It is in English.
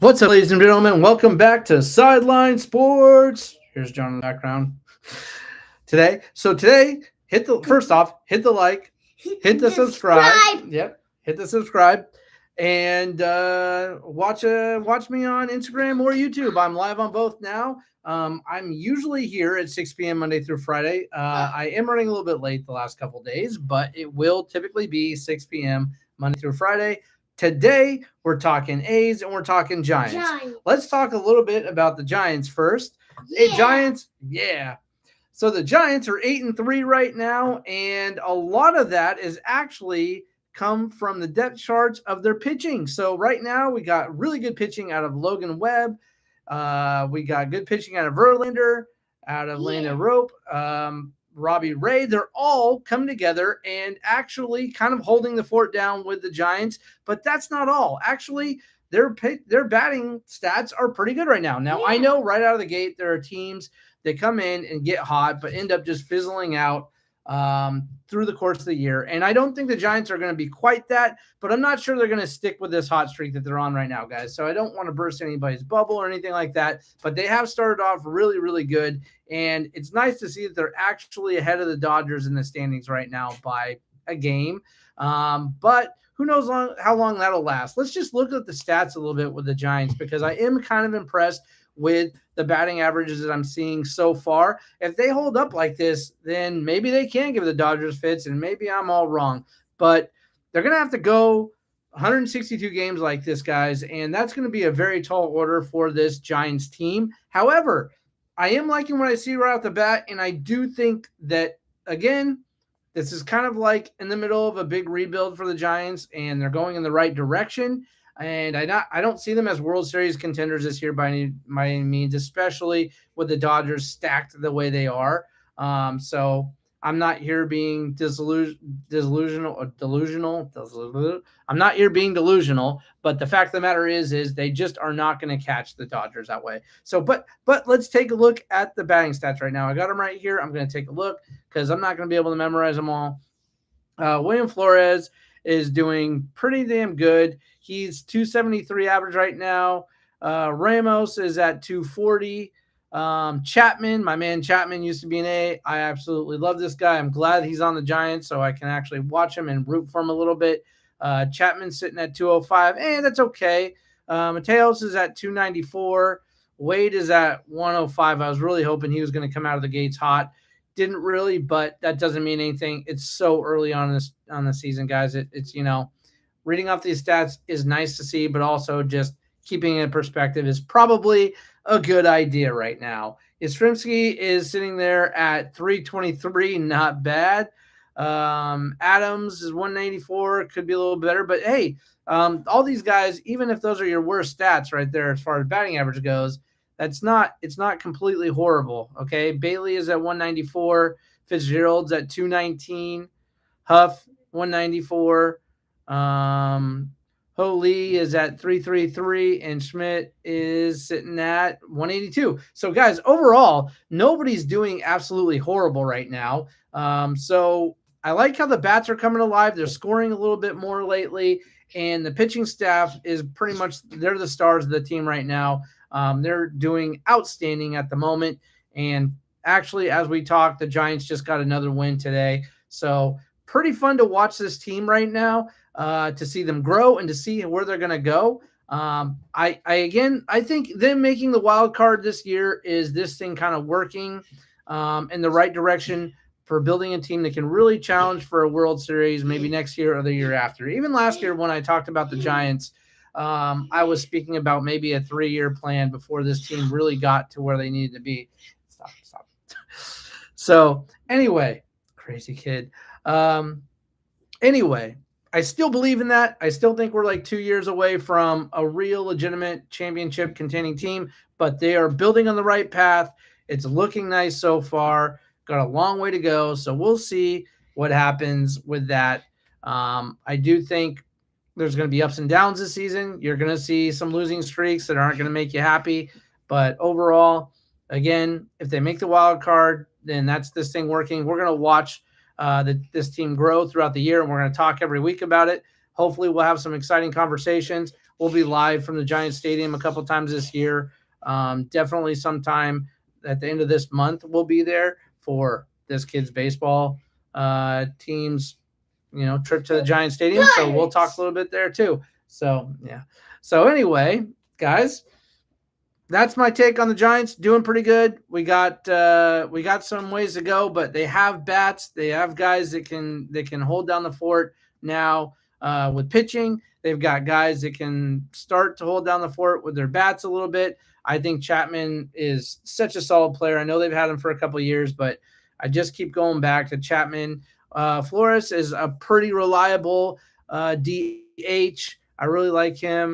What's up, ladies and gentlemen? Welcome back to Sideline Sports. Here's John in the background today. Today, hit the first off, hit the like, hit the subscribe. Yep, hit the subscribe, and watch me on Instagram or YouTube. I'm live on both now. I'm usually here at 6 p.m. Monday through Friday. I am running a little bit late the last couple days, but it will typically be 6 p.m. Monday through Friday. Today, we're talking A's and we're talking Giants. Let's talk a little bit about the Giants first. Hey, Giants, yeah. So the Giants are 8-3 right now, and a lot of that is actually come from the depth charts of their pitching. So right now we got really good pitching out of Logan Webb. We got good pitching out of Verlander, out of Landon Rope, Robbie Ray. They're all coming together and actually kind of holding the fort down with the Giants. But that's not all. Actually, their batting stats are pretty good right now. Now, I know right out of the gate there are teams that come in and get hot but end up just fizzling out through the course of the year. And I don't think the Giants are going to be quite that, but I'm not sure they're going to stick with this hot streak that they're on right now, guys. So I don't want to burst anybody's bubble or anything like that, but they have started off really, really good. And it's nice to see that they're actually ahead of the Dodgers in the standings right now by a game. But who knows how long that'll last. Let's just look at the stats a little bit with the Giants, because I am kind of impressed with the batting averages that I'm seeing so far. If they hold up like this, then maybe they can give the Dodgers fits, and maybe I'm all wrong. But they're going to have to go 162 games like this, guys, and that's going to be a very tall order for this Giants team. However, I am liking what I see right off the bat, and I do think that, again, this is kind of like in the middle of a big rebuild for the Giants, and they're going in the right direction. And I don't see them as World Series contenders this year by any means, especially with the Dodgers stacked the way they are. So I'm not here being delusional. I'm not here being delusional, but the fact of the matter is they just are not going to catch the Dodgers that way. So, but let's take a look at the batting stats right now. I got them right here. I'm going to take a look because I'm not going to be able to memorize them all. William Flores is doing pretty damn good. He's 273 average right now. Ramos is at 240. Chapman, my man Chapman used to be an A. I absolutely love this guy. I'm glad he's on the Giants so I can actually watch him and root for him a little bit. Chapman's sitting at 205. That's okay. Mateos is at 294. Wade is at 105. I was really hoping he was going to come out of the gates hot. Didn't really, but that doesn't mean anything. It's so early on the season, guys. It's reading off these stats is nice to see, but also just keeping it in perspective is probably a good idea right now. Yastrzemski is sitting there at 323, not bad. Adams is 194, could be a little better, but hey, all these guys, even if those are your worst stats right there as far as batting average goes, it's not completely horrible. Okay. Bailey is at 194. Fitzgerald's at 219. Huff, 194. Ho Lee is at 333. And Schmidt is sitting at 182. So, guys, overall, nobody's doing absolutely horrible right now. So I like how the bats are coming alive. They're scoring a little bit more lately. And the pitching staff is pretty much, they're the stars of the team right now. They're doing outstanding at the moment. And actually, as we talk, the Giants just got another win today. So pretty fun to watch this team right now, to see them grow and to see where they're going to go. I think them making the wild card this year is this thing kind of working in the right direction for building a team that can really challenge for a World Series maybe next year or the year after. Even last year when I talked about the Giants, I was speaking about maybe a 3-year plan before this team really got to where they needed to be. Stop. So anyway, crazy kid. Anyway, I still believe in that. I still think we're like 2 years away from a real legitimate championship contending team, but they are building on the right path. It's looking nice so far. Got a long way to go. So we'll see what happens with that. I do think there's going to be ups and downs this season. You're going to see some losing streaks that aren't going to make you happy. But overall, again, if they make the wild card, then that's this thing working. We're going to watch this team grow throughout the year, and we're going to talk every week about it. hopefully we'll have some exciting conversations. We'll be live from the Giants Stadium a couple times this year. Definitely sometime at the end of this month we'll be there for this kids baseball team's trip to the Giants Stadium. So we'll talk a little bit there too. So yeah. So anyway, guys, that's my take on the Giants. Doing pretty good. We got some ways to go, but they have bats. They have guys that can hold down the fort now with pitching. They've got guys that can start to hold down the fort with their bats a little bit. I think Chapman is such a solid player. I know they've had him for a couple of years, but I just keep going back to Chapman. Flores is a pretty reliable DH. I really like him.